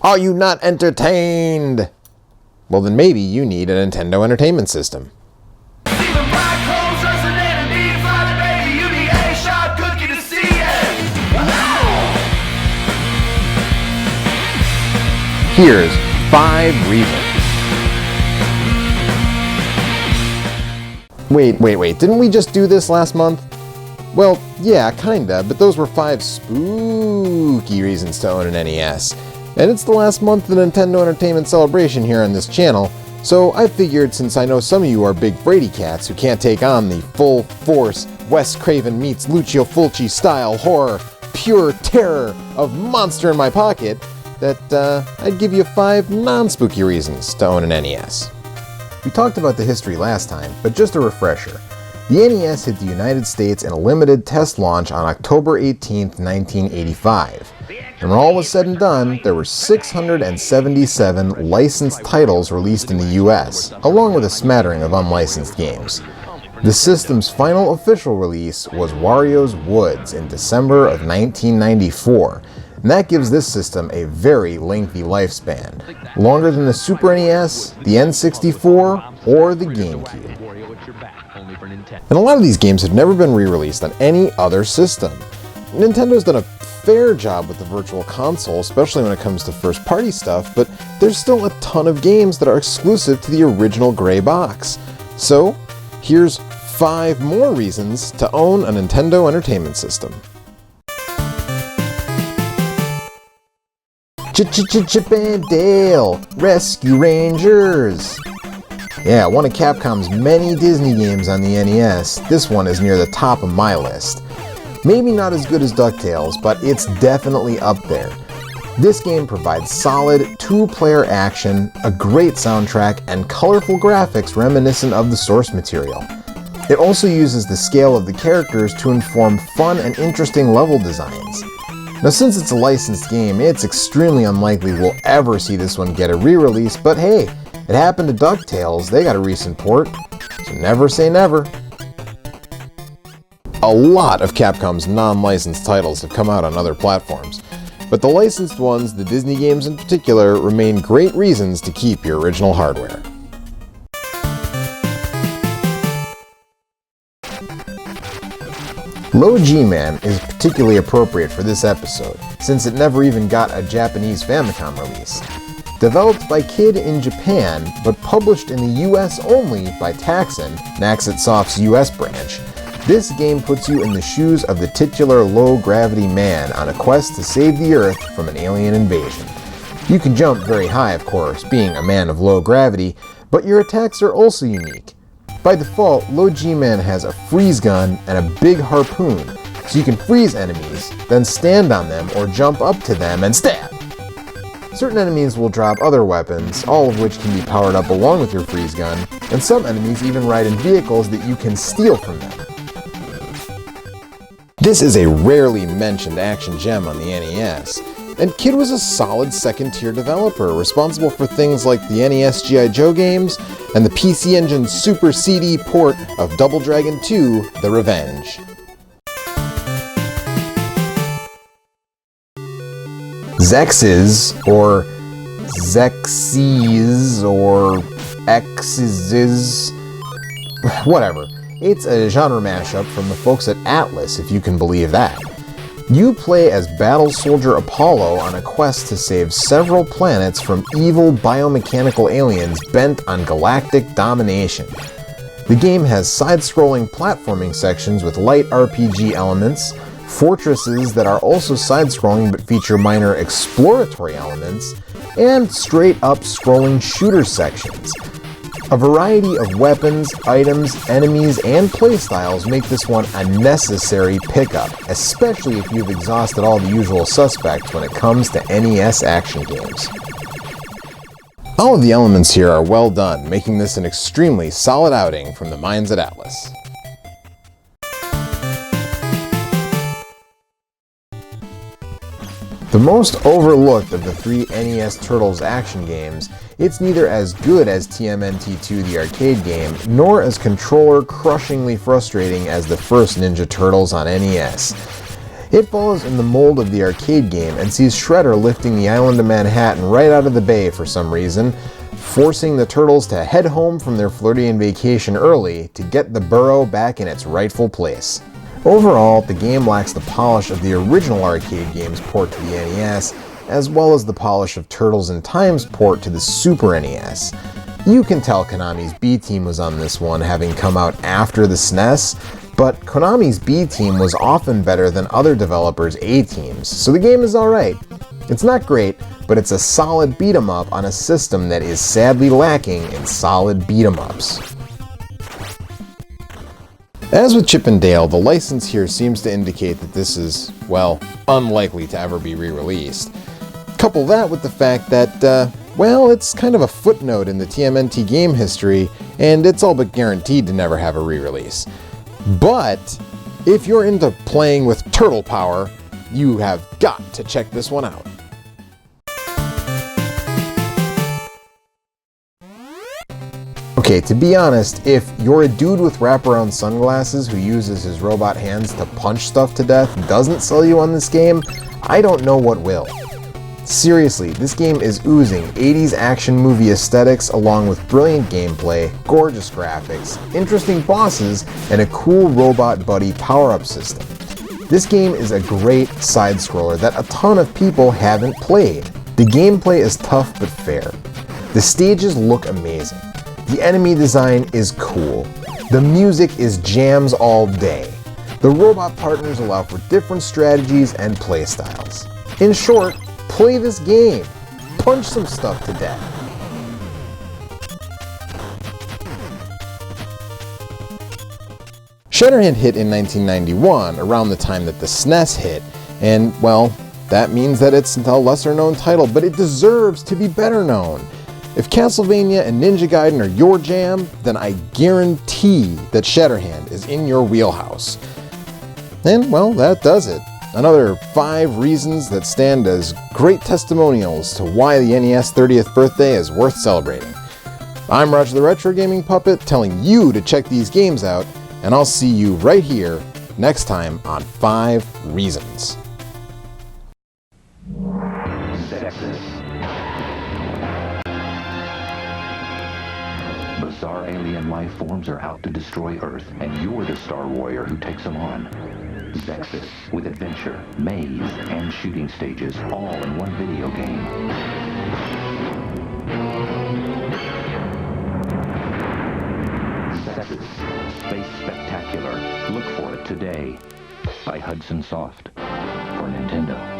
Are you not entertained? Well, then maybe you need a Nintendo Entertainment System. Here's 5 reasons. Wait, didn't we just do this last month? Well, yeah, kinda, but those were 5 spooky reasons to own an NES. And it's the last month of the Nintendo Entertainment Celebration here on this channel, so I figured since I know some of you are big Brady cats who can't take on the full force Wes Craven meets Lucio Fulci style horror, pure terror of Monster in My Pocket, that I'd give you 5 non-spooky reasons to own an NES. We talked about the history last time, but just a refresher. The NES hit the United States in a limited test launch on October 18th, 1985. And when all was said and done, there were 677 licensed titles released in the US, along with a smattering of unlicensed games. The system's final official release was Wario's Woods in December of 1994, and that gives this system a very lengthy lifespan, longer than the Super NES, the N64, or the GameCube. And a lot of these games have never been re-released on any other system. Nintendo's done a fair job with the Virtual Console, especially when it comes to first-party stuff, but there's still a ton of games that are exclusive to the original gray box. So, here's 5 more reasons to own a Nintendo Entertainment System. Chip and Dale, Rescue Rangers! Yeah, one of Capcom's many Disney games on the NES, this one is near the top of my list. Maybe not as good as DuckTales, but it's definitely up there. This game provides solid 2-player action, a great soundtrack, and colorful graphics reminiscent of the source material. It also uses the scale of the characters to inform fun and interesting level designs. Now, since it's a licensed game, it's extremely unlikely we'll ever see this one get a re-release, but hey, it happened to DuckTales, they got a recent port, so never say never. A lot of Capcom's non-licensed titles have come out on other platforms, but the licensed ones, the Disney games in particular, remain great reasons to keep your original hardware. Low G-Man is particularly appropriate for this episode, since it never even got a Japanese Famicom release. Developed by Kid in Japan, but published in the US only by Taxon, Naxxit Soft's US branch, this game puts you in the shoes of the titular low-gravity man on a quest to save the Earth from an alien invasion. You can jump very high, of course, being a man of low gravity, but your attacks are also unique. By default, Low G-Man has a freeze gun and a big harpoon, so you can freeze enemies, then stand on them or jump up to them and stab. Certain enemies will drop other weapons, all of which can be powered up along with your freeze gun, and some enemies even ride in vehicles that you can steal from them. This is a rarely mentioned action gem on the NES, and Kid was a solid second-tier developer, responsible for things like the NES G.I. Joe games and the PC Engine Super CD port of Double Dragon 2: The Revenge. Zexes, or Zexies, or X's, whatever. It's a genre mashup from the folks at Atlas, if you can believe that. You play as Battle Soldier Apollo on a quest to save several planets from evil biomechanical aliens bent on galactic domination. The game has side-scrolling platforming sections with light RPG elements, fortresses that are also side-scrolling but feature minor exploratory elements, and straight-up scrolling shooter sections. A variety of weapons, items, enemies, and playstyles make this one a necessary pickup, especially if you've exhausted all the usual suspects when it comes to NES action games. All of the elements here are well done, making this an extremely solid outing from the minds at Atlas. The most overlooked of the 3 NES Turtles action games, it's neither as good as TMNT 2 the arcade game, nor as controller-crushingly frustrating as the first Ninja Turtles on NES. It follows in the mold of the arcade game and sees Shredder lifting the island of Manhattan right out of the bay for some reason, forcing the Turtles to head home from their Floridian vacation early to get the borough back in its rightful place. Overall, the game lacks the polish of the original arcade game's port to the NES, as well as the polish of Turtles in Time's port to the Super NES. You can tell Konami's B team was on this one, having come out after the SNES, but Konami's B team was often better than other developers' A teams, so the game is alright. It's not great, but it's a solid beat-em up on a system that is sadly lacking in solid beat-em ups. As with Chip and Dale, the license here seems to indicate that this is, well, unlikely to ever be re-released. Couple that with the fact that, well, it's kind of a footnote in the TMNT game history, and it's all but guaranteed to never have a re-release. But if you're into playing with turtle power, you have got to check this one out. Okay, to be honest, if you're a dude with wraparound sunglasses who uses his robot hands to punch stuff to death doesn't sell you on this game, I don't know what will. Seriously, this game is oozing 80s action movie aesthetics along with brilliant gameplay, gorgeous graphics, interesting bosses, and a cool robot buddy power-up system. This game is a great side-scroller that a ton of people haven't played. The gameplay is tough but fair. The stages look amazing. The enemy design is cool. The music is jams all day. The robot partners allow for different strategies and playstyles. In short, play this game. Punch some stuff to death. Shatterhand hit in 1991, around the time that the SNES hit, and, well, that means that it's a lesser known title, but it deserves to be better known. If Castlevania and Ninja Gaiden are your jam, then I guarantee that Shatterhand is in your wheelhouse. And, well, that does it. Another 5 reasons that stand as great testimonials to why the NES 30th birthday is worth celebrating. I'm Roger the Retro Gaming Puppet, telling you to check these games out, and I'll see you right here next time on 5 Reasons. Bizarre alien life forms are out to destroy Earth, and you're the Star Warrior who takes them on. Thexder, with adventure, maze, and shooting stages, all in one video game. Thexder, Space Spectacular. Look for it today. By Hudson Soft. For Nintendo.